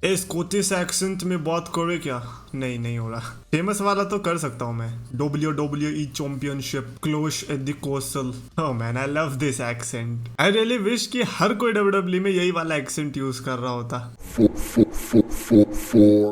Scottish accent में बात करे क्या? नहीं नहीं हो रहा। फेमस वाला तो कर सकता हूँ मैं। WWE championship clash at the castle. Oh man, I love this accent. I really wish कि हर कोई WWE में यही वाला एक्सेंट यूज कर रहा होता।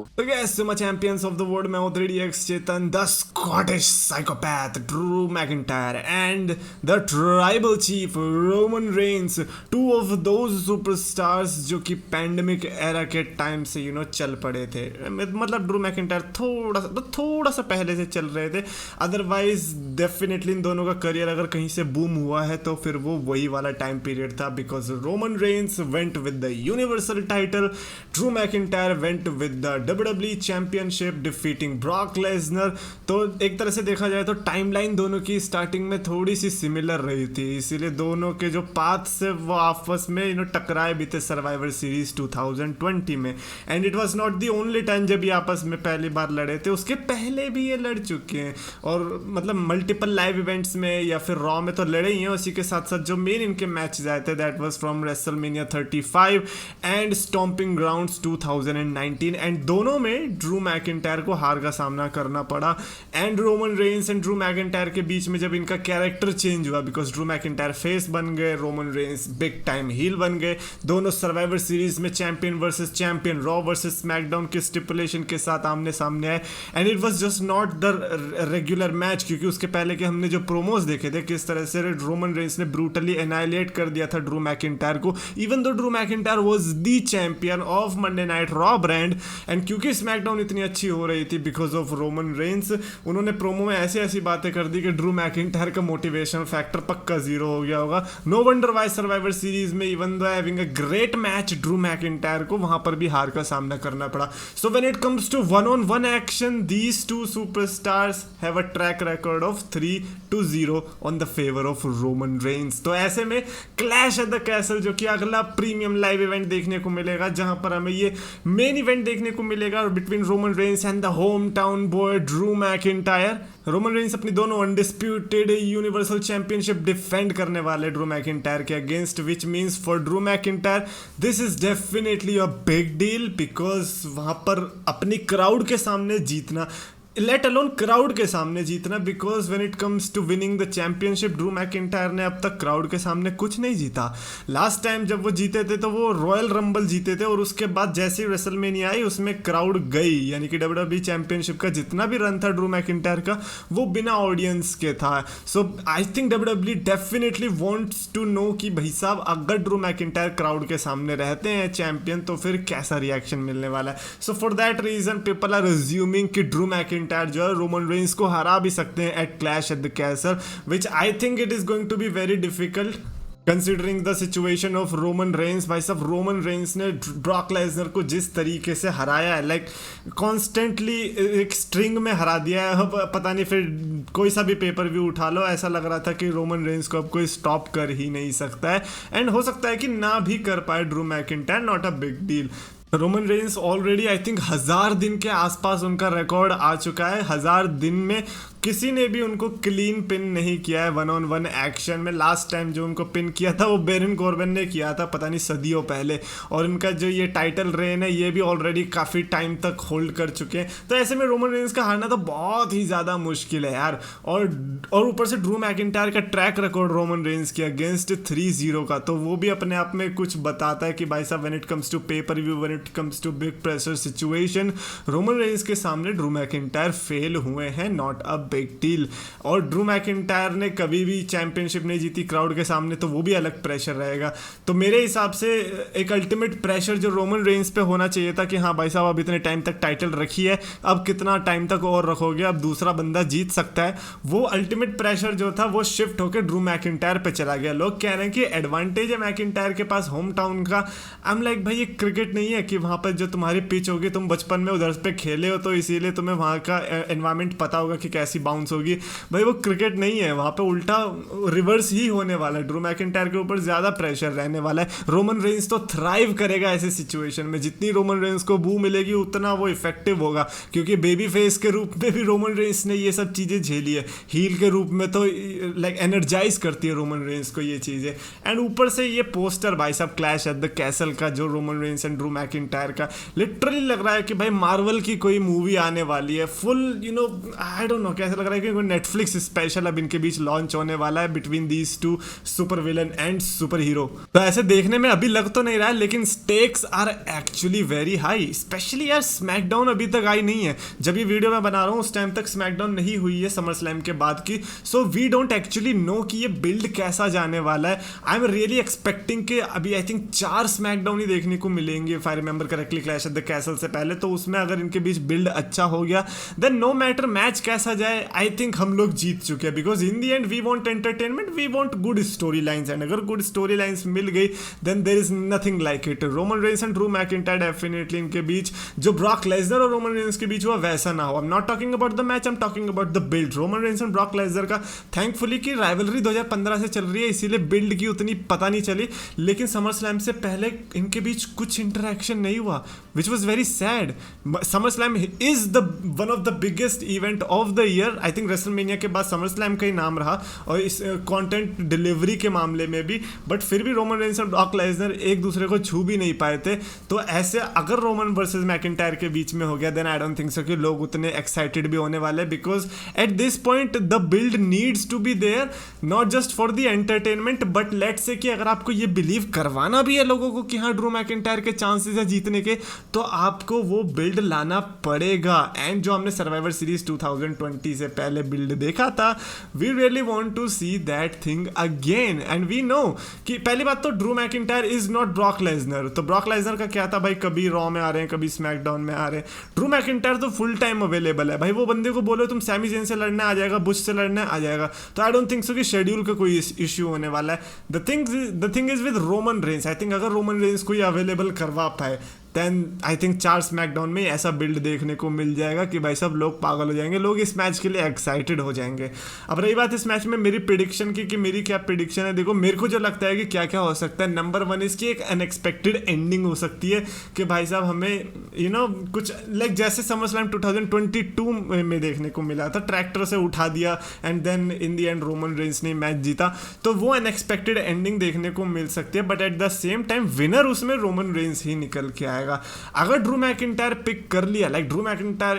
तो guys, my champions of the world, मैं हूँ 3DX Chetan, the Scottish psychopath Drew McIntyre and the tribal chief Roman Reigns, two of those superstars जो कि पैंडेमिक एरा के टाइम से चल पड़े थे। मतलब ड्रू मैकिंटायर थोड़ा सा पहले से चल रहे थे, अदरवाइज डेफिनेटली इन दोनों का करियर अगर कहीं से बूम हुआ है तो फिर वो वही वाला टाइम पीरियड था, because Roman Reigns went with the universal title, Drew McIntyre went with the WWE championship defeating Brock Lesnar. तो एक तरह से देखा जाए तो टाइमलाइन दोनों की स्टार्टिंग में थोड़ी सी सिमिलर रही थी, इसीलिए दोनों के जो पाथ से वो आपस में टकराए भी थे सर्वाइवर सीरीज 2020 में। And it was not the only time जब ये आपस में पहली बार लड़े थे, उसके पहले भी ये लड़ चुके हैं, और मतलब मल्टीपल लाइव इवेंट्स में या फिर रॉ में तो लड़े ही हैं। उसी के साथ साथ जो मेन इनके मैचेस आए थे that was from WrestleMania 35 and stomping grounds 2019, and दोनों में ड्रू मैकिंटायर को हार का सामना करना पड़ा। And Roman Reigns and Drew McIntyre के बीच में जब इनका कैरेक्टर चेंज हुआ, बिकॉज ड्रू मैकिंटायर फेस बन गए, Roman Reigns big time heel बन गए, दोनों सर्वाइवर सीरीज में champion versus champion, Raw versus SmackDown के स्टिपुलेशन के साथ आमने सामने आए। And it was just not the regular match, क्योंकि उसके पहले के हमने जो प्रोमोज देखे थे किस तरह से रोमन रेंस ने ब्रूटली एनाइलेट कर दिया था ड्रू मैकिंटायर को, even though Drew McIntyre was the champion of Monday Night Raw brand. And क्योंकि स्मैकडाउन इतनी अच्छी हो रही थी बिकॉज ऑफ रोमन रेंस, उन्होंने प्रोमो में ऐसी ऐसी बातें कर दी कि ड्रू मैकिंटायर का मोटिवेशन फैक्टर पक्का जीरो हो गया होगा। No wonder why Survivor Series में even though having a great match, Drew McIntyre को वहां पर भी हार का सामना करना पड़ा। So when it comes to one on one action, these two superstars have a track record of 3-0 on the favour of Roman Reigns. तो ऐसे में क्लैश एट द कैसल, जो कि अगला प्रीमियम लाइव इवेंट देखने को मिलेगा, जहां पर हमें ये मेन इवेंट देखने को मिलेगा between Roman Reigns and the home town boy Drew McIntyre. Roman Reigns अपनी दोनों अनडिस्प्यूटेड यूनिवर्सल चैंपियनशिप डिफेंड करने वाले ड्रू मैकिंटायर के against, which means for Drew McIntyre this is definitely a big deal, because वहां पर अपनी crowd के सामने जीतना, लेट अलोन क्राउड के सामने जीतना, because when it comes to winning the championship Drew McIntyre ने अब तक क्राउड के सामने कुछ नहीं जीता। लास्ट टाइम जब वो जीते थे तो वो रॉयल रंबल जीते थे, और उसके बाद जैसे ही रेसलमेनिया आई उसमें क्राउड गई, यानी कि WWE चैंपियनशिप का जितना भी रन था ड्रू मैकिंटायर का वो बिना ऑडियंस के था। So I think WWE definitely wants to know कि भाई साहब अगर ड्रू मैकिंटायर क्राउड के सामने रहते हैं चैंपियन तो फिर कैसा रिएक्शन मिलने वाला है। So for that reason people are assuming कि ड्रू मैकिंटायर जो है रोमन रेंस को हरा भी सकते हैं at Clash at the Castle, which I think it is going to be very difficult considering the situation of Roman Reigns. भाई साहब रोमन रेंस ने ब्रॉक लेसनर को जिस तरीके से हराया है, लाइक कॉन्स्टेंटली एक स्ट्रिंग में हरा दिया है, पता नहीं फिर कोई सा भी पेपर व्यू उठा लो ऐसा लग रहा था कि रोमन रेंस को अब कोई स्टॉप कर ही नहीं सकता है, एंड हो सकता है कि ना भी कर पाए Drew McIntyre, not a big deal. Roman Reigns already I think 1000 दिन के आसपास उनका रिकॉर्ड आ चुका है। 1000 दिन में किसी ने भी उनको क्लीन पिन नहीं किया है वन ऑन वन एक्शन में। लास्ट टाइम जो उनको पिन किया था वो बेरन कॉर्बिन ने किया था, पता नहीं सदियों पहले, और इनका जो ये टाइटल रेन है ये भी ऑलरेडी काफ़ी टाइम तक होल्ड कर चुके हैं। तो ऐसे में रोमन रेंस का हारना तो बहुत ही ज़्यादा मुश्किल है यार, और ऊपर से ड्रू मैकिंटायर का ट्रैक रिकॉर्ड रोमन रेंस के अगेंस्ट 3-0 का, तो वो भी अपने आप में कुछ बताता है कि भाई साहब when it comes to pay per view, when it comes to big pressure situation, Roman Reigns के सामने ड्रू मैकिंटायर फेल हुए हैं, नॉट अ बिग डील। और ड्रू मैकिंटायर ने कभी भी चैंपियनशिप नहीं जीती क्राउड के सामने, तो वो भी अलग प्रेशर रहेगा। तो मेरे हिसाब से एक अल्टीमेट प्रेशर जो रोमन रेंस पे होना चाहिए था कि हाँ भाई साहब अब इतने टाइम तक टाइटल रखी है, अब कितना टाइम तक और रखोगे, अब दूसरा बंदा जीत सकता है, वो अल्टीमेट प्रेशर जो था वो शिफ्ट होकर ड्रू मैकिंटायर पे चला गया। लोग कह रहे हैं कि एडवांटेज है मैकिंटायर के पास होम टाउन का। आई एम लाइक भाई ये क्रिकेट नहीं है कि वहाँ पर जो तुम्हारी पिच होगी तुम बचपन में उधर पे खेले हो तो इसीलिए तुम्हें वहाँ का एनवायरनमेंट पता होगा कि कैसी बाउंस होगी। भाई वो क्रिकेट नहीं है, वहाँ पे उल्टा रिवर्स ही होने वाला है, ड्रू मैकिंटायर के ऊपर ज़्यादा प्रेशर रहने वाला है। रोमन रेंस तो थ्राइव करेगा ऐसे सिचुएशन में, जितनी रोमन रेंस को बू मिलेगी उतना वो इफेक्टिव होगा, क्योंकि बेबी फेस के रूप में भी रोमन रेंस ने ये सब चीज़ें झेली है, हील के रूप में तो लाइक एनर्जाइज करती है रोमन रेंस को ये चीज़ें। एंड ऊपर से ये पोस्टर भाई साहब क्लैश एट द कैसल का, जो Roman Reigns and Drew McIntyre का, लिटरली लग रहा है कि भाई मार्वल की कोई मूवी आने वाली है, फुल आई डोंट नो कैसा लग रहा है कि कोई नेटफ्लिक्स स्पेशल अब इनके बीच लॉन्च होने वाला है between these two super villain and super hero. तो ऐसे देखने में अभी लग तो नहीं रहा है, लेकिन stakes are actually very high. Specially यार स्मैकडाउन अभी तक आई नहीं है, जब ये वीडियो मैं बना रहा हूँ उस टाइम तक स्मैकडाउन नहीं हुई है समर स्लैम के बाद की। So we don't actually know कि ये बिल्ड कैसा जाने वाला है। आई एम रियली एक्सपेक्टिंग कि अभी आई थिंक 4 स्मैकडाउन ही देखने को मिलेंगे if I remember correctly clash at the castle से पहले। तो उसमें अगर इनके बीच बिल्ड अच्छा हो गया देन नो मैटर मैच कैसा जाए, आई थिंक हम लोग जीत चुके हैं, because in the end we want entertainment, we want good story lines, and अगर गुड स्टोरी लाइंस मिल गई then there is nothing like it. Roman Reigns and Drew McIntyre definitely इनके बीच जो ब्रॉक लेसनर और रोमन रेंस के बीच हुआ वैसा ना हो। I am not talking about the match, I am talking about the build. Roman Reigns and Brock Lesnar का थैंकफुली कि राइवलरी 2015 से चल रही है, इसीलिए बिल्ड की उतनी पता नहीं चली, लेकिन समर स्लैम से पहले इनके बीच कुछ इंटरेक्शन नहीं हुआ, which was very sad. Summer slam is the one of the biggest event of the year. I think WrestleMania के बाद समर स्लैम का ही नाम रहा, और इस कंटेंट डिलीवरी के मामले में भी, बट फिर भी रोमन रेंस और ब्रॉक लेसनर एक दूसरे को छू भी नहीं पाए थे। तो ऐसे अगर रोमन वर्सेस मैकिंटायर के बीच में हो गया then I don't think so कि लोग उतने एक्साइटेड भी होने वाले, because at this point the build needs to be there, not just for the entertainment, but let's say कि अगर आपको ये बिलीव करवाना भी है लोगों को कि हाँ ड्रू मैकिंटायर के चांसेस है जीतने के, तो आपको वो बिल्ड लाना पड़ेगा। एंड जो हमने सर्वाइवर सीरीज 2020 से पहले बिल्ड देखा था, we really want to see that thing again. And we know कि पहली बात तो Drew McIntyre is not Brock Lesnar. तो ब्रॉक लेसनर का क्या था भाई, कभी रॉ में आ रहे हैं कभी स्मैकडाउन में आ रहे हैं। ड्रू मैकिंटायर तो फुल टाइम अवेलेबल है भाई, वो बंदे को बोलो तुम सैमी ज़ेन से लड़ने आ जाएगा, बुश से लड़ने आ जाएगा। तो आई डोंट थिंक सो कि शेड्यूल का कोई इशू होने वाला है। The thing is with Roman Reigns, I think अगर रोमन रेंस को ये अवेलेबल करवा पाए देन आई थिंक 4 स्मैकडाउन में ऐसा बिल्ड देखने को मिल जाएगा कि भाई सब लोग पागल हो जाएंगे, लोग इस मैच के लिए एक्साइटेड हो जाएंगे। अब रही बात इस मैच में मेरी प्रिडिक्शन की कि मेरी क्या प्रिडिक्शन है, देखो मेरे को जो लगता है कि क्या क्या हो सकता है। नंबर 1 इसकी एक अनएक्सपेक्टेड एंडिंग हो सकती है कि भाई साहब हमें कुछ लाइक जैसे समर स्लैम 2022 में देखने को मिला था, ट्रैक्टर से उठा दिया and then in the end Roman Reigns ने मैच जीता, तो वो अनएक्सपेक्टेड एंडिंग देखने को मिल सकती है। But at the same time winner उसमें रोमन रेंस ही निकल के आएगा। अगर ड्रू मैकिंटायर पिक कर लिया, like Drew McIntyre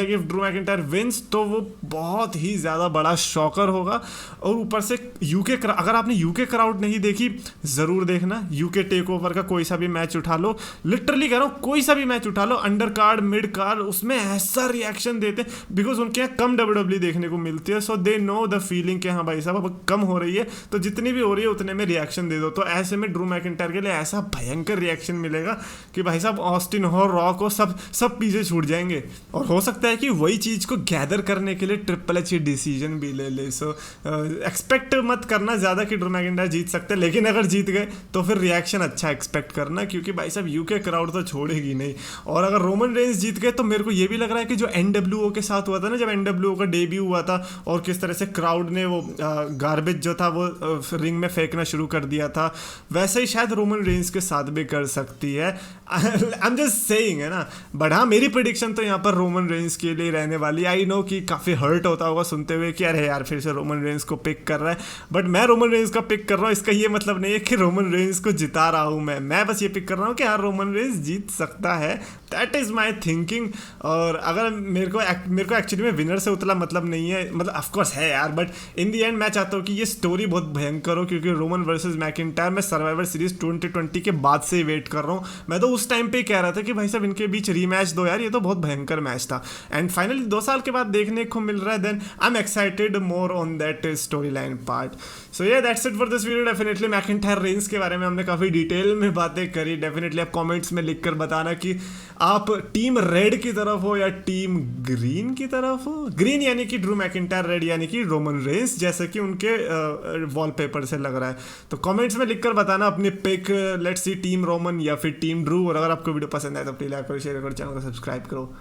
if Drew McIntyre wins, तो वो बहुत ही ज़्यादा बड़ा शॉकर होगा। और ऊपर से यूके, अगर आपने यूके क्राउड नहीं देखी ज़रूर देखना, यूके टेक ओवर का कोई सा भी मैच उठा लो, लिटरली कह रहा हूँ कोई सा भी मैच उठा लो, अंडर कार्ड मिड कार्ड, उसमें ऐसा रिएक्शन देते हैं बिकॉज उनके यहाँ कम WWE देखने को मिलती है। सो दे नो द फीलिंग कि हाँ भाई साहब अब कम हो रही है, तो जितनी भी हो रही है उतने में रिएक्शन दे दो। तो ऐसे में ड्रू मैकिंटायर के लिए ऐसा भयंकर रिएक्शन मिलेगा कि भाई साहब ऑस्टिन हो, रॉ को सब पीछे छूट जाएंगे। और हो सकता है कि वही चीज़ को गैदर करने के लिए ट्रिपल एच डिसीजन भी ले ले। सो एक्सपेक्ट मत करना ज़्यादा कि ड्रू मैकिंटायर जीत सकते हैं, लेकिन अगर जीत गए तो फिर रिएक्शन अच्छा एक्सपेक्ट करना, क्योंकि भाई साहब यूके क्राउड तो छोड़ेगी नहीं। और अगर रोमन रेंस जीत गए तो मेरे को ये भी लग रहा है कि जो NWO के साथ हुआ था ना, जब NWO का डेब्यू हुआ था और किस तरह से क्राउड ने वो गार्बेज जो था वो रिंग में फेंकना शुरू कर दिया था, वैसे ही शायद रोमन रेंस के साथ भी कर सकती है। आई एम जस्ट सेइंग है ना। बट हाँ मेरी प्रेडिक्शन तो यहाँ पर रोमन रेंस के लिए रहने वाली। आई नो कि काफ़ी हर्ट होता होगा सुनते हुए कि अरे यार फिर से रोमन रेंस को पिक कर रहा है, बट मैं रोमन रेंस का पिक कर रहा हूँ, इसका ये मतलब नहीं है कि रोमन रेंस को जिता रहा हूँ मैं बस ये पिक कर रहा हूँ कि हाँ रोमन रेंस जीत सकता है, दैट इज़ माई थिंकिंग। और अगर मेरे को एक्चुअली में विनर से उतना मतलब नहीं है, मतलब ऑफकोर्स है यार, बट इन दी एंड मैं चाहता हूँ कि ये स्टोरी बहुत भयंकर हो, क्योंकि रोमन वर्सेस मैकिंटायर मैं सर्वाइवर सीरीज 2020 के बाद से ही वेट कर रहा हूँ। मैं तो उस टाइम पे कह रहा था कि भाई साहब इनके बीच रीमैच दो यार, ये तो बहुत भयंकर मैच था, एंड फाइनली 2 साल के बाद देखने को मिल रहा है। Then I am excited more on that story line part. So ये that's it for this video. Definitely McIntyre Reigns के बारे में हमने काफ़ी डिटेल में बातें करी। डेफिनेटली आप कमेंट्स में लिखकर बताना कि आप टीम रेड की तरफ हो या टीम ग्रीन की तरफ हो। ग्रीन यानी कि ड्रू मैकिंटायर, रेड यानी कि रोमन रेंस, जैसे कि उनके वॉलपेपर से लग रहा है। तो कमेंट्स में लिखकर बताना अपनी pick, let's see team Roman या फिर टीम ड्रू। और अगर आपको वीडियो पसंद आए तो प्लीज लाइक करो, शेयर करो, चैनल को सब्सक्राइब करो।